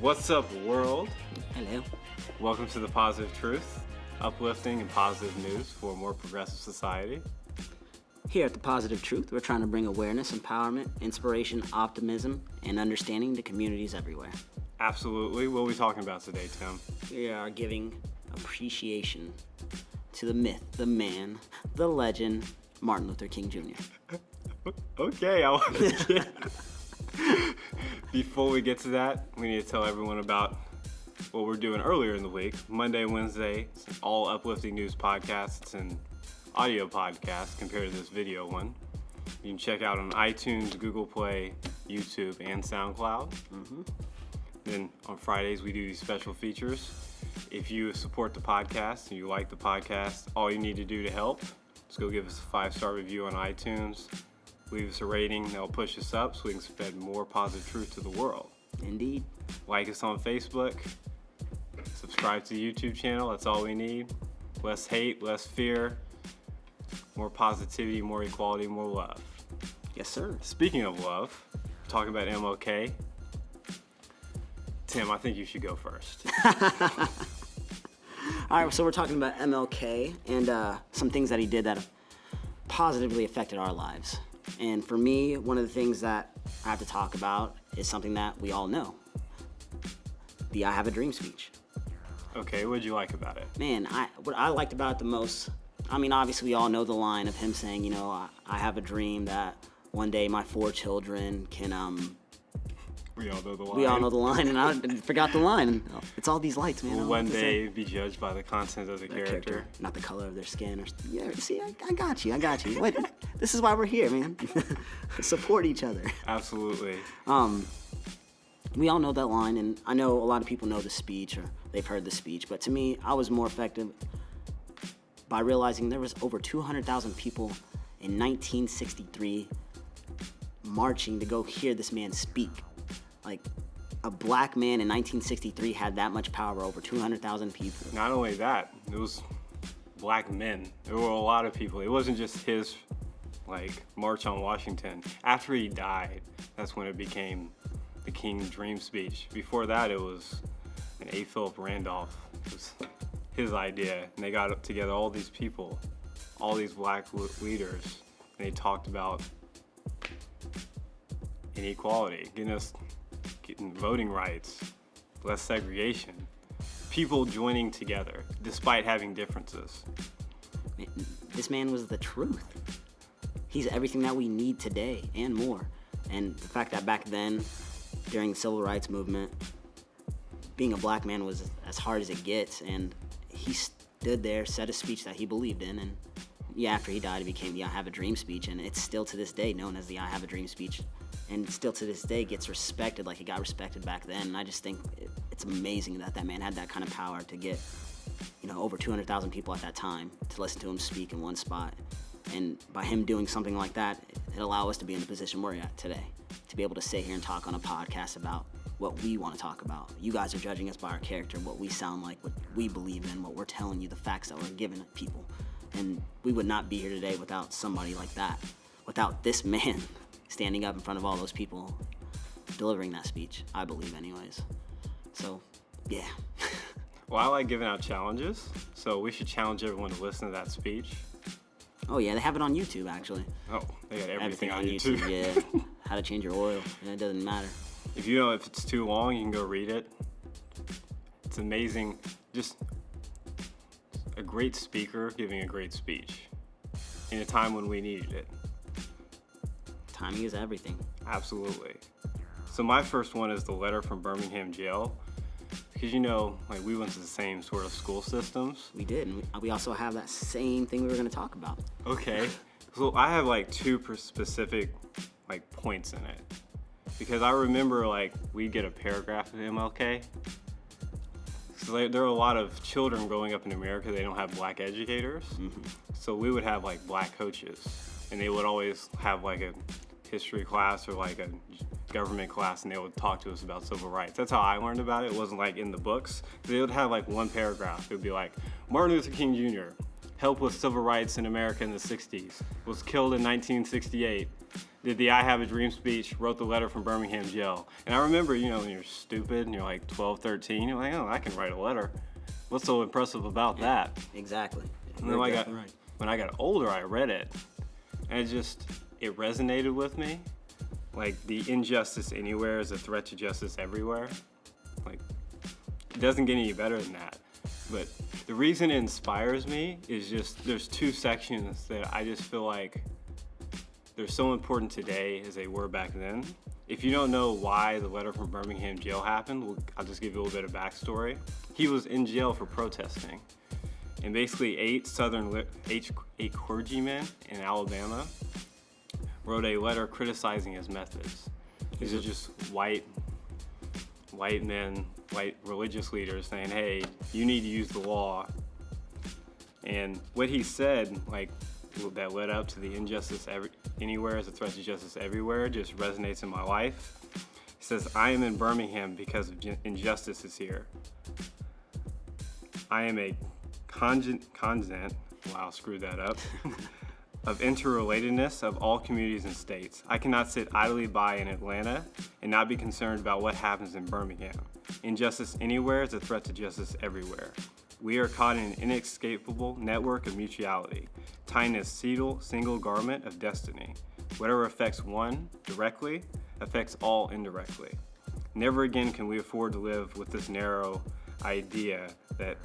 What's up, world? Hello. Welcome to the Positive Truth, uplifting and positive news for a more progressive society. Here at the Positive Truth, we're trying to bring awareness, empowerment, inspiration, optimism, and understanding to communities everywhere. Absolutely. What are we talking about today, Tim? We are giving appreciation to the myth, the man, the legend, Martin Luther King Jr. Okay, Before we get to that, we need to tell everyone about what we're doing earlier in the week. Monday, Wednesday, all uplifting news podcasts and audio podcasts compared to this video one. You can check out on iTunes, Google Play, YouTube, and SoundCloud. Then on Fridays, we do these special features. If you support the podcast and you like the podcast, all you need to do to help is go give us a 5-star review on iTunes. Leave us a rating. That'll push us up so we can spread more positive truth to the world. Indeed. Like us on Facebook. Subscribe to the YouTube channel. That's all we need. Less hate, less fear. More positivity, more equality, more love. Yes, sir. Speaking of love, talking about MLK. Tim, I think you should go first. All right, so we're talking about MLK and some things that he did that positively affected our lives. And for me, one of the things that I have to talk about is something that we all know. The I Have a Dream speech. Okay, what did you like about it? Man, what I liked about it the most, I mean, obviously we all know the line of him saying, I have a dream that one day my 4 children can, We all know the line. We all know the line, and I forgot the line. It's all these lights, man. Will one day be judged by the content of the character. Not the color of their skin. See, I got you. Wait, this is why we're here, man. Support each other. Absolutely. We all know that line, and I know a lot of people know the speech, or they've heard the speech, but to me, I was more effective by realizing there was over 200,000 people in 1963 marching to go hear this man speak. Like, a black man in 1963 had that much power over 200,000 people. Not only that, it was black men. There were a lot of people. It wasn't just his, March on Washington. After he died, that's when it became the King Dream speech. Before that, it was an A. Philip Randolph. It was his idea. And they got together all these people, all these black leaders, and they talked about inequality, getting voting rights, less segregation, people joining together despite having differences. This man was the truth. He's everything that we need today and more. And the fact that back then, during the civil rights movement, being a black man was as hard as it gets, and he stood there, said a speech that he believed in, and after he died, it became the I Have a Dream speech, and it's still to this day known as the I Have a Dream speech. And still to this day gets respected like it got respected back then. And I just think it's amazing that man had that kind of power to get, over 200,000 people at that time to listen to him speak in one spot. And by him doing something like that, it allowed us to be in the position we're at today, to be able to sit here and talk on a podcast about what we want to talk about. You guys are judging us by our character, what we sound like, what we believe in, what we're telling you, the facts that we're giving people. And we would not be here today without somebody like that, without this man standing up in front of all those people, delivering that speech, I believe anyways. So, yeah. Well, I like giving out challenges, so we should challenge everyone to listen to that speech. Oh, yeah, they have it on YouTube, actually. Oh, they got everything on YouTube. Yeah. How to change your oil. It doesn't matter. If it's too long, you can go read it. It's amazing. Just a great speaker giving a great speech in a time when we needed it. Timing is everything. Absolutely. So my first one is the letter from Birmingham jail. Because we went to the same sort of school systems. We did, and we also have that same thing we were going to talk about. Okay. So I have 2 specific points in it. Because I remember we'd get a paragraph of MLK. So there are a lot of children growing up in America, they don't have black educators. So we would have black coaches. And they would always have a history class or a government class, and they would talk to us about civil rights. That's how I learned about it. It wasn't in the books. They would have one paragraph. It would be Martin Luther King Jr. helped with civil rights in America in the 60s, was killed in 1968, did the I Have a Dream speech, wrote the letter from Birmingham jail. And I remember, when you're stupid and you're like 12, 13, you're like, oh, I can write a letter. What's so impressive about that? Exactly. And then when I got older, I read it, and it resonated with me. Like, the injustice anywhere is a threat to justice everywhere. Like, it doesn't get any better than that. But the reason it inspires me is just there's two sections that I just feel like they're so important today as they were back then. If you don't know why the letter from Birmingham jail happened, I'll just give you a little bit of backstory. He was in jail for protesting. And basically 8 clergymen in Alabama wrote a letter criticizing his methods. These are just white men, white religious leaders saying, hey, you need to use the law. And what he said, like, that led up to the injustice anywhere is a threat to justice everywhere, just resonates in my life. He says, I am in Birmingham because of injustice is here. I am a constant, wow, screwed that up, of interrelatedness of all communities and states. I cannot sit idly by in Atlanta and not be concerned about what happens in Birmingham. Injustice anywhere is a threat to justice everywhere. We are caught in an inescapable network of mutuality, tying a single garment of destiny. Whatever affects one directly affects all indirectly. Never again can we afford to live with this narrow idea that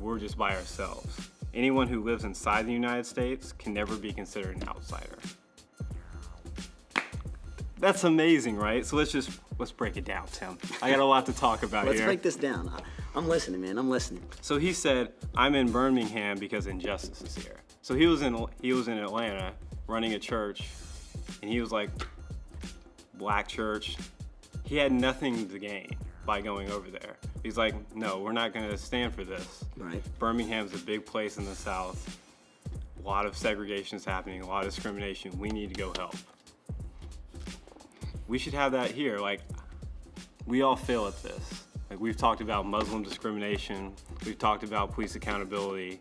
we're just by ourselves. Anyone who lives inside the United States can never be considered an outsider. That's amazing, right? So let's break it down, Tim. I got a lot to talk about Let's here. break this down. I'm listening, man. I'm listening. So he said, I'm in Birmingham because injustice is here. So he was in Atlanta running a church, and he was like, black church. He had nothing to gain by going over there. He's like, no, we're not going to stand for this. Right. Birmingham's a big place in the South. A lot of segregation is happening, a lot of discrimination. We need to go help. We should have that here. Like, we all fail at this. Like, we've talked about Muslim discrimination. We've talked about police accountability.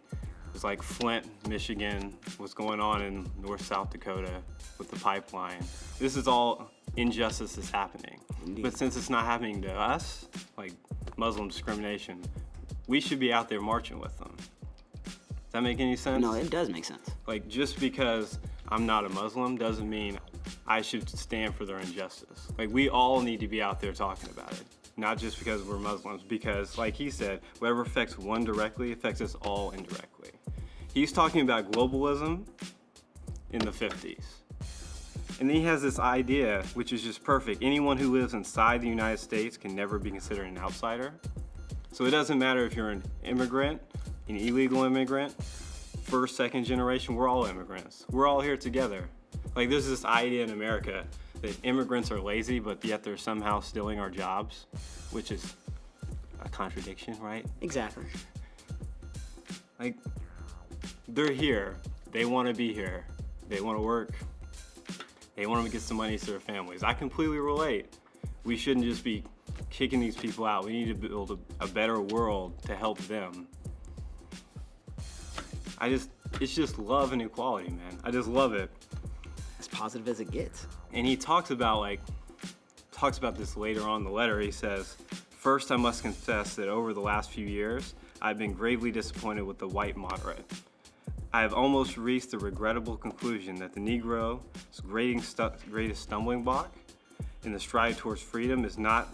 It's like Flint, Michigan, what's going on in North South Dakota with the pipeline. This is all injustice is happening. Indeed. But since it's not happening to us, like Muslim discrimination, we should be out there marching with them. Does that make any sense? No, it does make sense. Like, just because I'm not a Muslim doesn't mean I should stand for their injustice. Like, we all need to be out there talking about it. Not just because we're Muslims, because, like he said, whatever affects one directly affects us all indirectly. He's talking about globalism in the 50s. And then he has this idea, which is just perfect. Anyone who lives inside the United States can never be considered an outsider. So it doesn't matter if you're an immigrant, an illegal immigrant, first, second generation, we're all immigrants. We're all here together. Like, there's this idea in America that immigrants are lazy, but yet they're somehow stealing our jobs, which is a contradiction, right? Exactly. Like, they're here. They want to be here. They want to work. They want to get some money to their families. I completely relate. We shouldn't just be kicking these people out. We need to build a better world to help them. It's just love and equality, man. I just love it. As positive as it gets. And he talks about this later on in the letter. He says, first, I must confess that over the last few years, I've been gravely disappointed with the white moderate. I have almost reached the regrettable conclusion that the Negro's greatest stumbling block in the stride towards freedom is not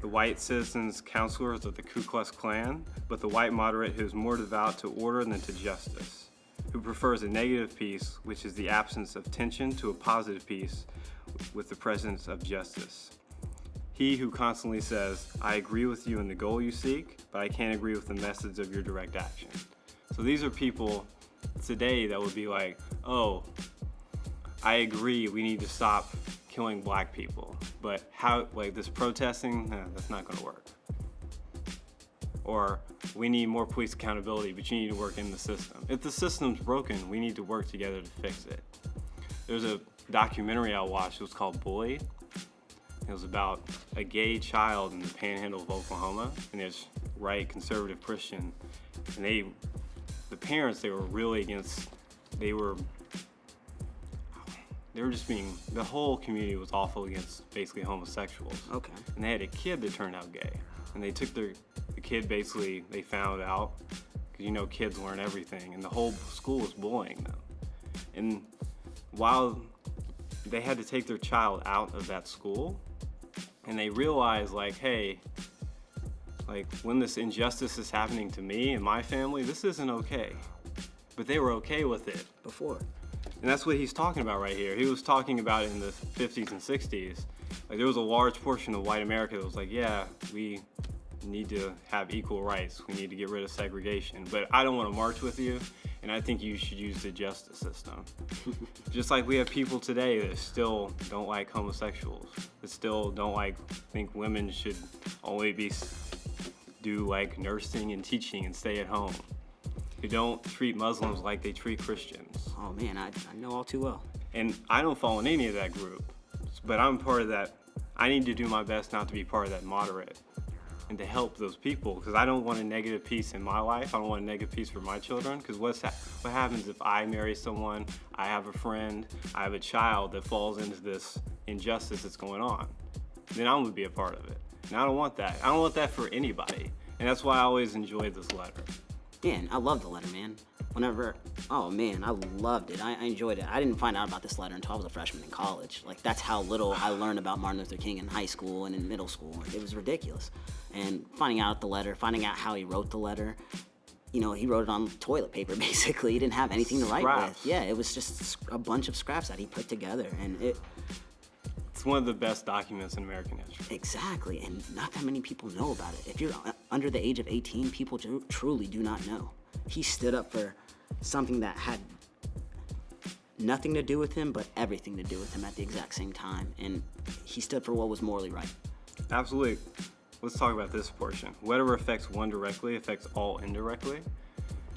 the white citizens' counselors of the Ku Klux Klan, but the white moderate who is more devout to order than to justice, who prefers a negative peace, which is the absence of tension, to a positive peace with the presence of justice. He who constantly says, I agree with you in the goal you seek, but I can't agree with the methods of your direct action. So these are people today that would be like, oh, I agree, we need to stop killing black people, but how, like, this protesting, that's not going to work. Or we need more police accountability, but you need to work in the system. If the system's broken, we need to work together to fix it. There's a documentary I watched, it was called Bullied. It was about a gay child in the panhandle of Oklahoma, and it's right conservative Christian, and the the parents, they were really against, they were just being, the whole community was awful against basically homosexuals. Okay. And they had a kid that turned out gay. And they took the kid, basically, they found out, because kids learn everything, and the whole school was bullying them. And while they had to take their child out of that school, and they realized, like, hey, like, when this injustice is happening to me and my family, this isn't okay. But they were okay with it. Before. And that's what he's talking about right here. He was talking about it in the 50s and 60s. Like, there was a large portion of white America that was like, yeah, we need to have equal rights. We need to get rid of segregation. But I don't want to march with you, and I think you should use the justice system. Just like we have people today that still don't like homosexuals, that still don't think women should only do like nursing and teaching and stay at home, who don't treat Muslims like they treat Christians. Oh man, I know all too well. And I don't fall in any of that group, but I'm part of that. I need to do my best not to be part of that moderate and to help those people, because I don't want a negative piece in my life. I don't want a negative piece for my children, because what happens if I marry someone, I have a friend, I have a child that falls into this injustice that's going on? Then I'm going to be a part of it. And I don't want that. I don't want that for anybody. And that's why I always enjoyed this letter. Man, I love the letter, man. Oh man, I loved it. I enjoyed it. I didn't find out about this letter until I was a freshman in college. Like, that's how little I learned about Martin Luther King in high school and in middle school. It was ridiculous. And finding out the letter, finding out how he wrote the letter, he wrote it on toilet paper, basically. He didn't have anything to write with. Yeah, it was just a bunch of scraps that he put together. And it's one of the best documents in American history. Exactly, and not that many people know about it. If you're under the age of 18, people truly do not know. He stood up for something that had nothing to do with him, but everything to do with him at the exact same time. And he stood for what was morally right. Absolutely. Let's talk about this portion. Whatever affects one directly affects all indirectly.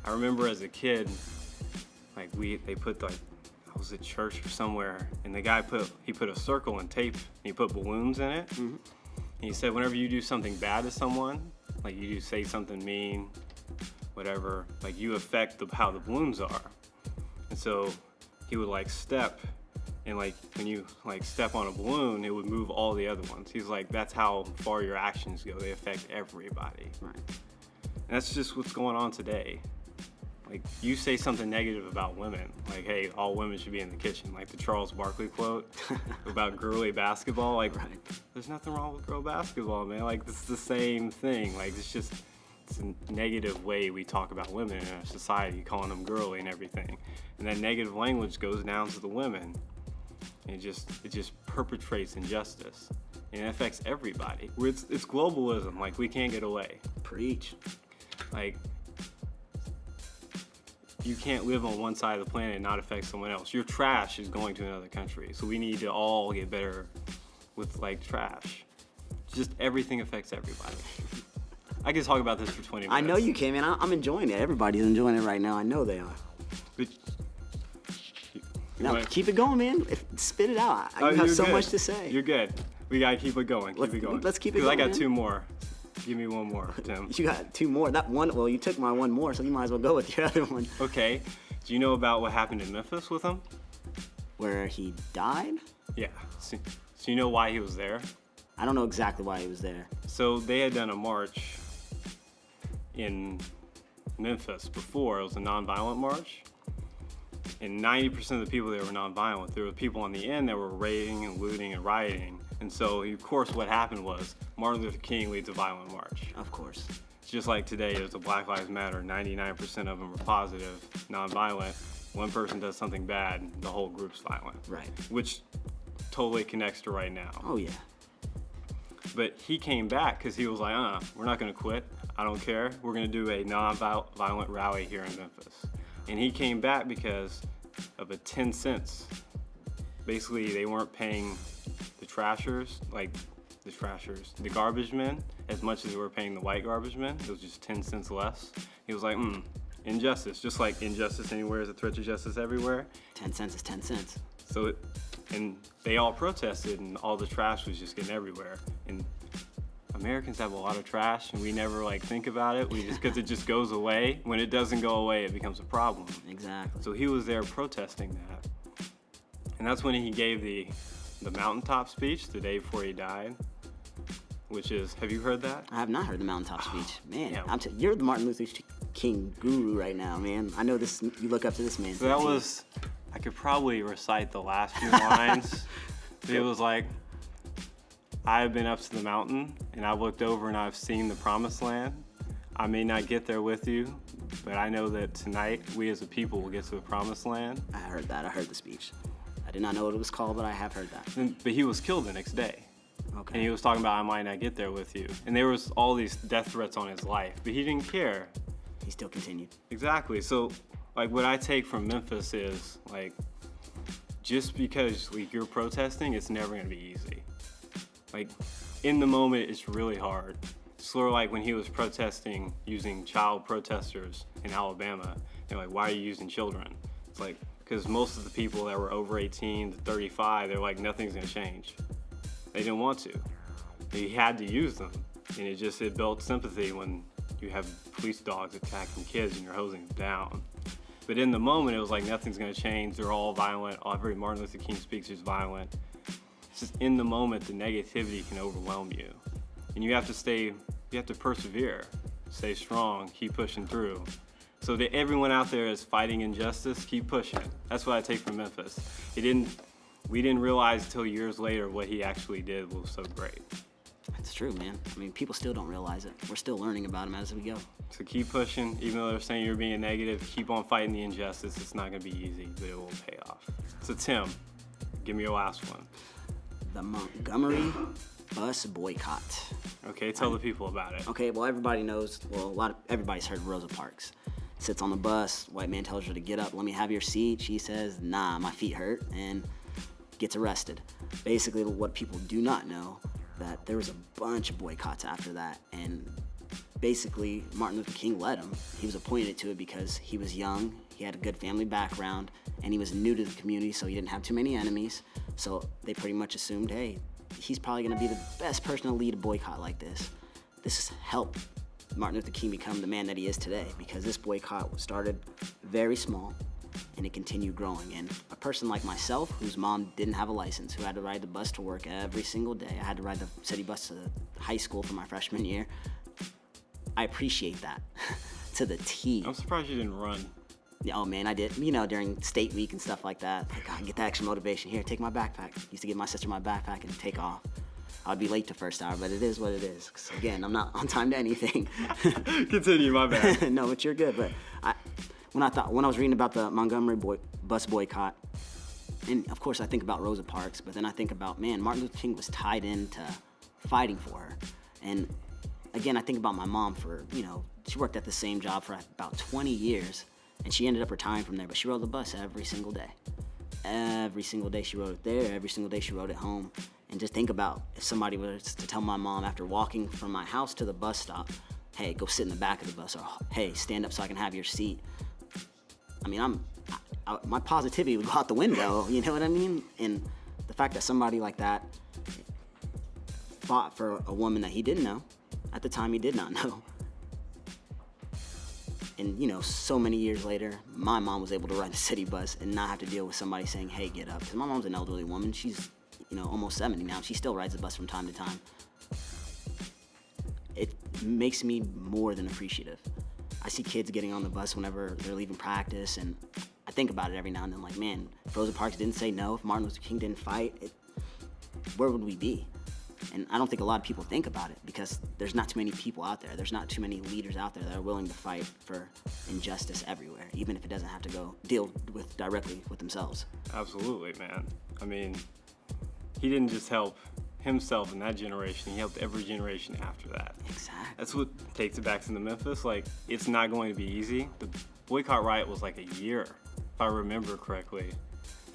I remember as a kid, they put I was at church or somewhere, and the guy put a circle and tape, and he put balloons in it. Mm-hmm. And he said, whenever you do something bad to someone, like you say something mean, whatever, like you affect how the balloons are. And so he would step, and when you step on a balloon, it would move all the other ones. He's like, that's how far your actions go. They affect everybody. Right. And that's just what's going on today. Like, you say something negative about women, like, hey, all women should be in the kitchen, like the Charles Barkley quote about girly basketball. Like, right. There's nothing wrong with girl basketball, man. Like, it's the same thing. Like, it's a negative way we talk about women in our society, calling them girly and everything. And that negative language goes down to the women. And it just perpetrates injustice. And it affects everybody. It's globalism. Like, we can't get away. Preach. Like, you can't live on one side of the planet and not affect someone else. Your trash is going to another country. So we need to all get better with trash. Just everything affects everybody. I could talk about this for 20 minutes. I know you can, man. I'm enjoying it. Everybody's enjoying it right now. I know they are. But keep it going, man. Spit it out. You have so much to say. You're good. We gotta keep it going. Let's keep it going. Because I got two more. Give me one more, Tim. You got two more. That one. Well, you took my one more, so you might as well go with your other one. Okay. Do you know about what happened in Memphis with him? Where he died? Yeah. So you know why he was there? I don't know exactly why he was there. So they had done a march in Memphis before. It was a nonviolent march. And 90% of the people there were nonviolent. There were people on the end that were raiding and looting and rioting. And so, of course, what happened was Martin Luther King leads a violent march. Of course. It's just like today, there's a Black Lives Matter. 99% of them are positive, nonviolent. One person does something bad, the whole group's violent. Right. Which totally connects to right now. Oh, yeah. But he came back because he was like, we're not going to quit. I don't care. We're going to do a nonviolent rally here in Memphis. And he came back because of a 10 cents. Basically, they weren't paying the garbage men, as much as they were paying the white garbage men. It was just 10 cents less. He was like, injustice. Just like injustice anywhere is a threat to justice everywhere. 10 cents is 10 cents. And they all protested, and all the trash was just getting everywhere. And Americans have a lot of trash and we never like think about it. We just, because it just goes away. When it doesn't go away, it becomes a problem. Exactly. So he was there protesting that. And that's when he gave the mountaintop speech the day before he died, which is, have you heard that? I have not heard the mountaintop speech. Man, yeah. You're the Martin Luther King guru right now, man. I know this. You look up to this man. So that was, I could probably recite the last few lines. It was like, I have been up to the mountain, and I've looked over and I've seen the promised land. I may not get there with you, but I know that tonight we as a people will get to the promised land. I heard that. I heard the speech. I did not know what it was called, but I have heard that. But he was killed the next day. Okay. And he was talking about, I might not get there with you. And there was all these death threats on his life, but he didn't care. He still continued. Exactly. So, like, what I take from Memphis is, like, just because like, you're protesting, it's never going to be easy. Like, in the moment, it's really hard. It's sort of like when he was protesting using child protesters in Alabama. They're like, why are you using children? It's like, because most of the people that were over 18 to 35, they're like, nothing's going to change. They didn't want to. He had to use them. And it built sympathy when you have police dogs attacking kids and you're hosing them down. But in the moment, it was like, nothing's going to change. They're all violent. Every Martin Luther King speech is violent. It's just in the moment, the negativity can overwhelm you. And you have to persevere, stay strong, keep pushing through. So that everyone out there is fighting injustice, keep pushing. That's what I take from Memphis. We didn't realize until years later what he actually did was so great. That's true, man. I mean, people still don't realize it. We're still learning about him as we go. So keep pushing, even though they're saying you're being negative, keep on fighting the injustice. It's not gonna be easy, but it will pay off. So Tim, give me your last one. The Montgomery bus boycott. Okay, tell the people about it. Okay, well, everybody knows, everybody's heard of Rosa Parks. Sits on the bus, white man tells her to get up, let me have your seat. She says, nah, my feet hurt, and gets arrested. Basically, what people do not know, that there was a bunch of boycotts after that, and basically, Martin Luther King led him. He was appointed to it because he was young, he had a good family background, and he was new to the community, so he didn't have too many enemies. So they pretty much assumed, hey, he's probably gonna be the best person to lead a boycott like this. This has helped Martin Luther King become the man that he is today, because this boycott started very small and it continued growing. And a person like myself, whose mom didn't have a license, who had to ride the bus to work every single day, I had to ride the city bus to high school for my freshman year, I appreciate that to the T. I'm surprised you didn't run. Oh man, I did. You know, during state week and stuff like that. Like, I get that extra motivation. Here, take my backpack. Used to give my sister my backpack and take off. I'd be late to first hour, but it is what it is. 'Cause again, I'm not on time to anything. Continue, my bad. No, but you're good. But when I was reading about the Montgomery bus boycott, and of course I think about Rosa Parks, but then I think about, man, Martin Luther King was tied into fighting for her. And again, I think about my mom she worked at the same job for about 20 years. And she ended up retiring from there, but she rode the bus every single day. Every single day she rode it there, every single day she rode it home. And just think about if somebody was to tell my mom after walking from my house to the bus stop, hey, go sit in the back of the bus, or hey, stand up so I can have your seat. I mean, my positivity would go out the window, you know what I mean? And the fact that somebody like that fought for a woman that he didn't know, at the time he did not know. And, so many years later, my mom was able to ride the city bus and not have to deal with somebody saying, hey, get up. Because my mom's an elderly woman. She's, almost 70 now. She still rides the bus from time to time. It makes me more than appreciative. I see kids getting on the bus whenever they're leaving practice, and I think about it every now and then, like, man, if Rosa Parks didn't say no, if Martin Luther King didn't fight, where would we be? And I don't think a lot of people think about it, because there's not too many people out there. There's not too many leaders out there that are willing to fight for injustice everywhere, even if it doesn't have to deal directly with themselves. Absolutely, man. I mean, he didn't just help himself in that generation. He helped every generation after that. Exactly. That's what takes it back to the Memphis. Like, it's not going to be easy. The boycott riot was like a year, if I remember correctly.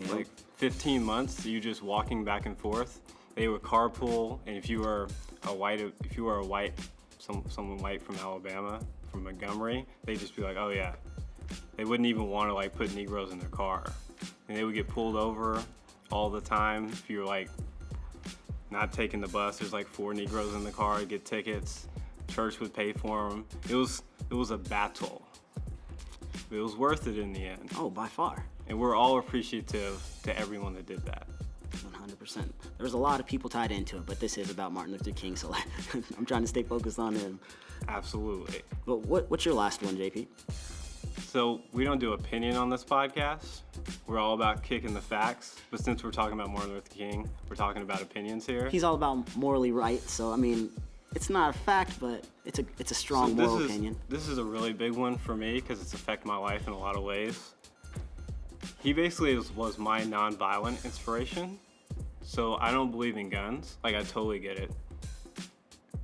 Yeah. Like 15 months, you just walking back and forth. They would carpool, and if you were someone white from Alabama, from Montgomery, they'd just be like, oh yeah. They wouldn't even want to like put Negroes in their car. And they would get pulled over all the time if you were like not taking the bus. There's like 4 Negroes in the car, get tickets. Church would pay for them. It was a battle. It was worth it in the end. Oh, by far. And we're all appreciative to everyone that did that. 100%. There's a lot of people tied into it, but this is about Martin Luther King, so I'm trying to stay focused on him. Absolutely. But what's your last one, JP? So we don't do opinion on this podcast. We're all about kicking the facts. But since we're talking about Martin Luther King, we're talking about opinions here. He's all about morally right, so I mean, it's not a fact, but it's a strong moral opinion. This is a really big one for me because it's affected my life in a lot of ways. He basically was my nonviolent inspiration. So I don't believe in guns. Like, I totally get it.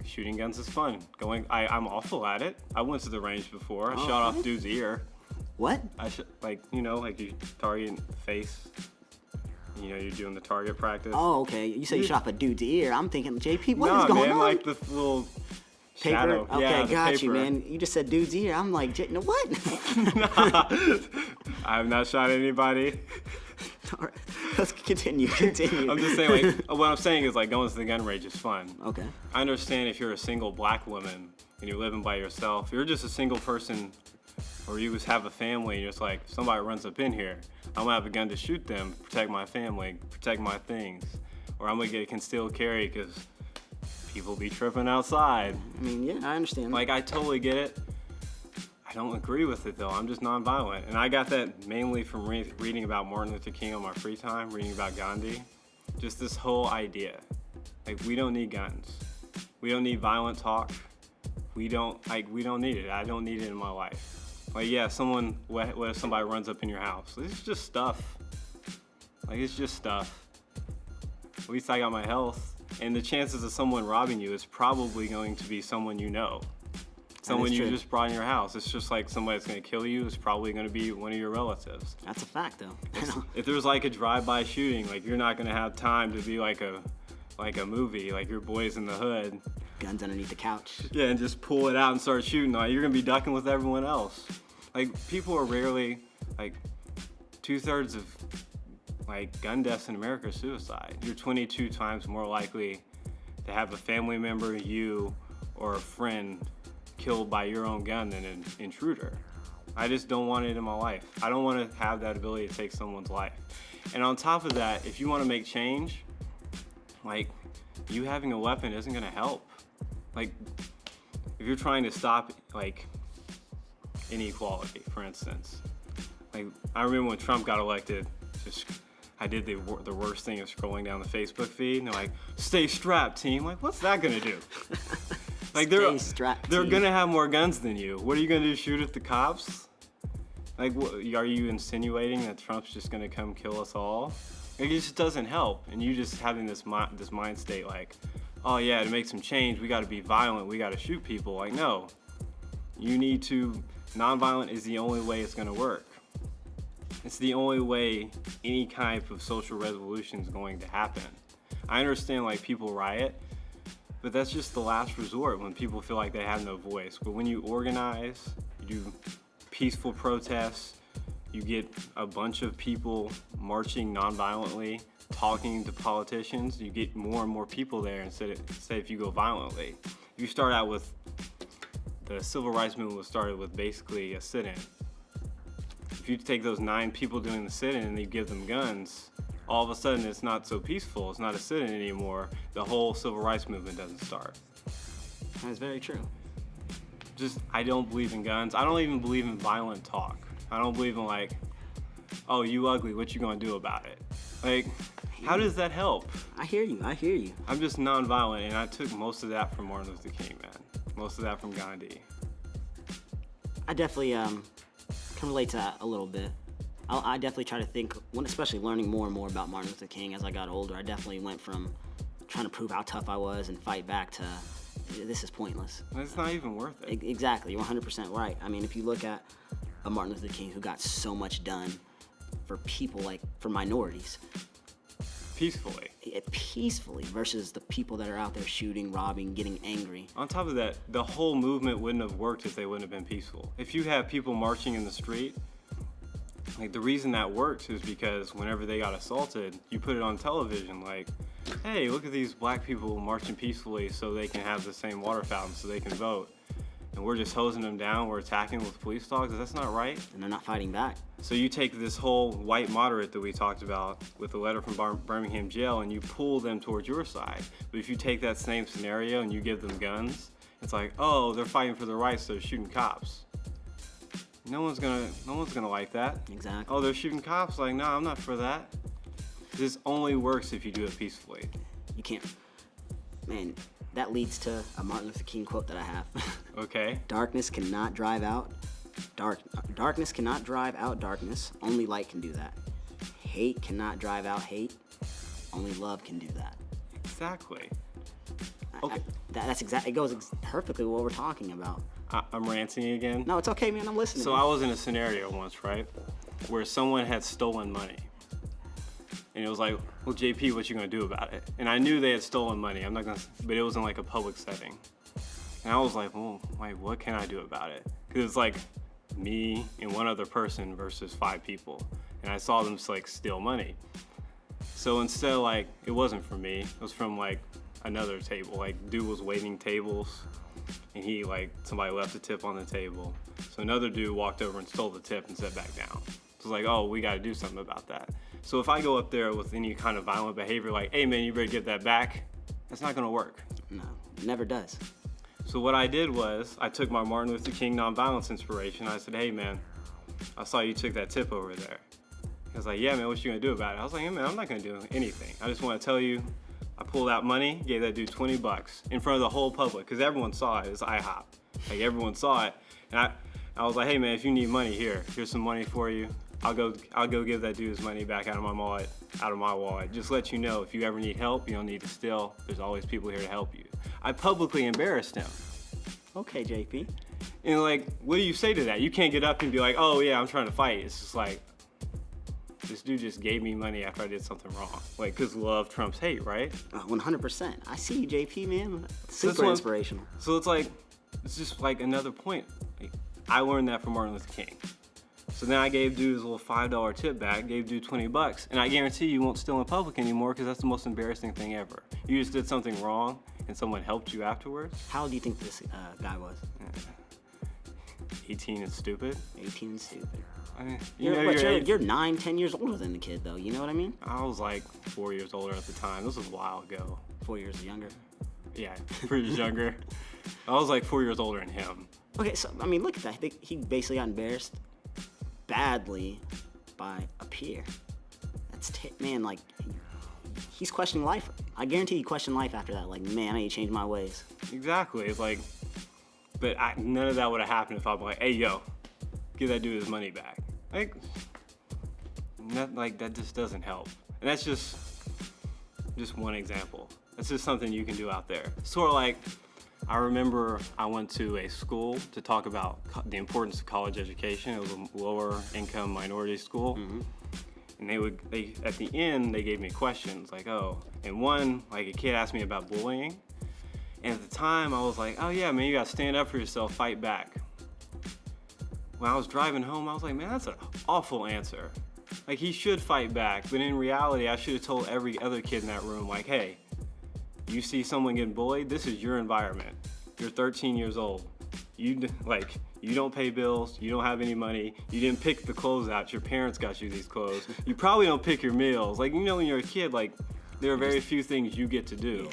Shooting guns is fun. I'm awful at it. I went to the range before. I shot off dude's ear. What? Like you target the face. You're doing the target practice. Oh, okay. You say you shot off a dude's ear. I'm thinking, JP, what is going on? Like the little paper? shadow. Okay, yeah, got you, man. You just said dude's ear. I'm like, no, what? Nah, I have not shot anybody. All right, let's continue. I'm just saying, like, what I'm saying is, like, going to the gun range is fun. Okay. I understand if you're a single black woman and you're living by yourself, if you're just a single person, or you just have a family and you're just like, somebody runs up in here, I'm gonna have a gun to shoot them, protect my family, protect my things, or I'm gonna get a concealed carry because people be tripping outside. I mean, yeah, I understand. Like, I totally get it. I don't agree with it, though. I'm just nonviolent. And I got that mainly from reading about Martin Luther King on my free time, reading about Gandhi. Just this whole idea. Like, we don't need guns. We don't need violent talk. We don't need it. I don't need it in my life. Like, yeah, what if somebody runs up in your house? It's just stuff. Like, it's just stuff. At least I got my health. And the chances of someone robbing you is probably going to be someone you know. Someone you just brought in your house. It's just like somebody that's going to kill you is probably going to be one of your relatives. That's a fact, though. If there's like a drive-by shooting, like, you're not going to have time to be like a movie, like your Boys in the Hood. Guns underneath the couch. Yeah, and just pull it out and start shooting. Like, you're going to be ducking with everyone else. Like, people are rarely, like, 2/3 of, like, gun deaths in America are suicide. You're 22 times more likely to have a family member, you, or a friend killed by your own gun than an intruder. I just don't want it in my life. I don't want to have that ability to take someone's life. And on top of that, if you want to make change, like, you having a weapon isn't going to help. Like, if you're trying to stop, like, inequality, for instance. Like, I remember when Trump got elected, I did the worst thing of scrolling down the Facebook feed, and they're like, stay strapped, team. Like, what's that going to do? Like, they're gonna have more guns than you. What are you gonna do? Shoot at the cops? Like, are you insinuating that Trump's just gonna come kill us all? Like, it just doesn't help. And you just having this mind state like, oh yeah, to make some change, we got to be violent. We got to shoot people. Like, no, you need to. Nonviolent is the only way it's gonna work. It's the only way any type of social resolution is going to happen. I understand, like, people riot. But that's just the last resort when people feel like they have no voice. But when you organize, you do peaceful protests, you get a bunch of people marching nonviolently, talking to politicians, you get more and more people there instead of, say, if you go violently. You start out with, the civil rights movement was started with basically a sit-in. If you take those 9 people doing the sit-in and you give them guns, all of a sudden it's not so peaceful, it's not a sit-in anymore, the whole civil rights movement doesn't start. That's very true. I don't believe in guns. I don't even believe in violent talk. I don't believe in, like, oh, you ugly, what you gonna do about it? Like, how does that help? I hear you. I'm just nonviolent, and I took most of that from Martin Luther King, man. Most of that from Gandhi. I definitely can relate to that a little bit. I definitely try to think, especially learning more and more about Martin Luther King as I got older, I definitely went from trying to prove how tough I was and fight back to, this is pointless. It's not even worth it. Exactly, you're 100% right. I mean, if you look at a Martin Luther King who got so much done for people, like, for minorities. Peacefully versus the people that are out there shooting, robbing, getting angry. On top of that, the whole movement wouldn't have worked if they wouldn't have been peaceful. If you have people marching in the street, like the reason that works is because whenever they got assaulted, you put it on television like, hey, look at these black people marching peacefully so they can have the same water fountain so they can vote. And we're just hosing them down, we're attacking with police dogs. That's not right. And they're not fighting back. So you take this whole white moderate that we talked about with the letter from Birmingham jail and you pull them towards your side. But if you take that same scenario and you give them guns, it's like, oh, they're fighting for their rights, so they're shooting cops. No one's gonna like that. Exactly. Oh, they're shooting cops. Like, no, I'm not for that. This only works if you do it peacefully. You can't. Man, that leads to a Martin Luther King quote that I have. Okay. Darkness cannot drive out darkness cannot drive out darkness. Only light can do that. Hate cannot drive out hate. Only love can do that. Exactly. Okay. That's exactly. It goes perfectly with what we're talking about. I'm ranting again. No, it's okay, man. I'm listening. So I was in a scenario once, right, where someone had stolen money. And it was like, well, JP, what you gonna do about it? And I knew they had stolen money. I'm not gonna, but it was in like a public setting. And I was like, well, like, what can I do about it? Because it's like me and one other person versus 5 people. And I saw them just like steal money. So instead, like, it wasn't from me. It was from like another table. Like, dude was waiting tables. And he, like, somebody left a tip on the table. So another dude walked over and stole the tip and sat back down. So it's like, oh, we got to do something about that. So if I go up there with any kind of violent behavior, like, hey, man, you better get that back, that's not going to work. No, it never does. So what I did was I took my Martin Luther King nonviolence inspiration. I said, hey, man, I saw you took that tip over there. He was like, yeah, man, what you going to do about it? I was like, hey, man, I'm not going to do anything. I just want to tell you, I pulled out money, gave that dude $20 in front of the whole public because everyone saw it. It's IHOP. Like, everyone saw it. And I was like, hey, man, if you need money, here's some money for you. I'll go give that dude his money back out of my wallet. Just let you know, if you ever need help, you don't need to steal. There's always people here to help you. I publicly embarrassed him. Okay, JP. And like, what do you say to that? You can't get up and be like, oh yeah, I'm trying to fight. It's just like, this dude just gave me money after I did something wrong. Like, because love trumps hate, right? 100%. I see you, JP, man. Super inspirational. So it's like, it's just like another point. Like, I learned that from Martin Luther King. So then I gave dude his little $5 tip back, gave dude $20, and I guarantee you won't steal in public anymore because that's the most embarrassing thing ever. You just did something wrong and someone helped you afterwards. How old do you think this guy was? 18 and stupid. 18 and stupid. I mean, you're 9, 10 years older than the kid, though. You know what I mean? I was like 4 years older at the time. This was a while ago. 4 years younger. Yeah, 4 years younger. I was like 4 years older than him. Okay, so I mean, look at that. I think he basically got embarrassed badly by a peer. That's man, like, he's questioning life. I guarantee he questioned life after that. Like, man, I need to change my ways. Exactly. It's like, but none of that would have happened if I'm like, hey, yo, give that dude his money back. Like, that just doesn't help. And that's just one example. That's just something you can do out there. Sort of like, I remember I went to a school to talk about the importance of college education. It was a lower income minority school. Mm-hmm. And they at the end, they gave me questions like, oh, and one, like, a kid asked me about bullying. And at the time I was like, oh yeah, man, you gotta stand up for yourself, fight back. When I was driving home, I was like, man, that's an awful answer. Like, he should fight back, but in reality, I should have told every other kid in that room, like, hey, you see someone getting bullied, this is your environment. You're 13 years old. You don't pay bills, you don't have any money, you didn't pick the clothes out, your parents got you these clothes. You probably don't pick your meals. Like, you know, when you're a kid, like, there are very few things you get to do.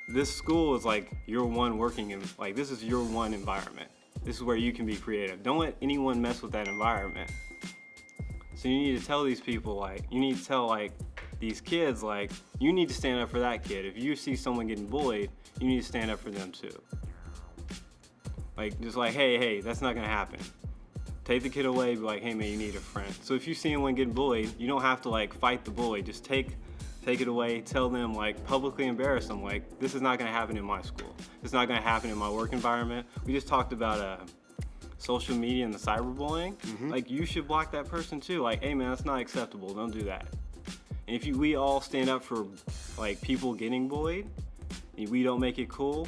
This school is like your one this is your one environment. This is where you can be creative. Don't let anyone mess with that environment. So you need to tell these people, like, you need to tell, like, these kids, like, you need to stand up for that kid. If you see someone getting bullied, you need to stand up for them too. Like, just like, hey, that's not gonna happen. Take the kid away, be like, hey man, you need a friend. So if you see anyone getting bullied, you don't have to, like, fight the bully. Just take it away, tell them, like, publicly embarrass them, like, this is not gonna happen in my school. It's not gonna happen in my work environment. We just talked about social media and the cyberbullying. Mm-hmm. Like, you should block that person too. Like, hey man, that's not acceptable, don't do that. And if we all stand up for, like, people getting bullied, and we don't make it cool,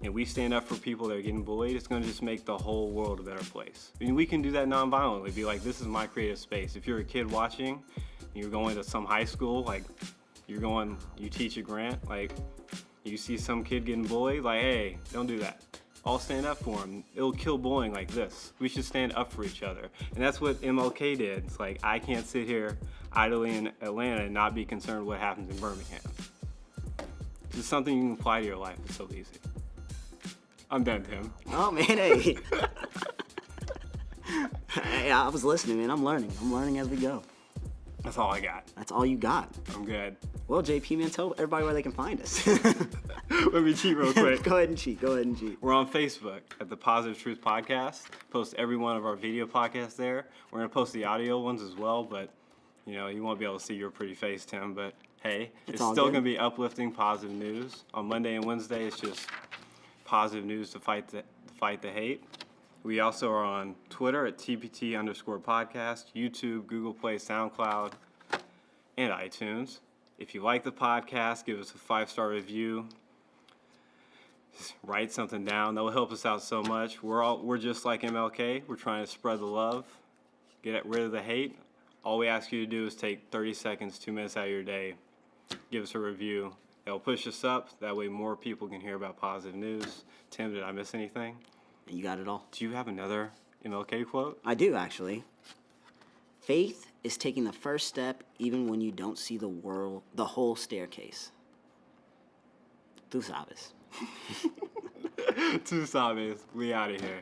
and we stand up for people that are getting bullied, it's going to just make the whole world a better place. I mean, we can do that non-violently. Be like, this is my creative space. If you're a kid watching, you're going to some high school, like you teach a grant, like you see some kid getting bullied, like, hey, don't do that. All stand up for him. It'll kill bullying like this. We should stand up for each other. And that's what MLK did. It's like, I can't sit here idly in Atlanta and not be concerned with what happens in Birmingham. It's just something you can apply to your life. It's so easy. I'm done, Tim. Oh, man, hey. Hey, I was listening, man. I'm learning as we go. That's all I got. That's all you got. I'm good. Well, JP, man, tell everybody where they can find us. Let me cheat real quick. Go ahead and cheat. We're on Facebook at the Positive Truth Podcast. Post every one of our video podcasts there. We're going to post the audio ones as well, but, you won't be able to see your pretty face, Tim. But, hey, it's still going to be uplifting, positive news. On Monday and Wednesday, it's just positive news to fight the hate. We also are on Twitter at TPT_podcast, YouTube, Google Play, SoundCloud, and iTunes. If you like the podcast, give us a 5-star review. Just write something down. That will help us out so much. We're just like MLK. We're trying to spread the love, get rid of the hate. All we ask you to do is take 30 seconds, 2 minutes out of your day. Give us a review. That'll push us up. That way more people can hear about positive news. Tim, did I miss anything? You got it all. Do you have another MLK quote? I do, actually. Faith is taking the first step even when you don't see the whole staircase. Tu sabes. Tu sabes. We out of here.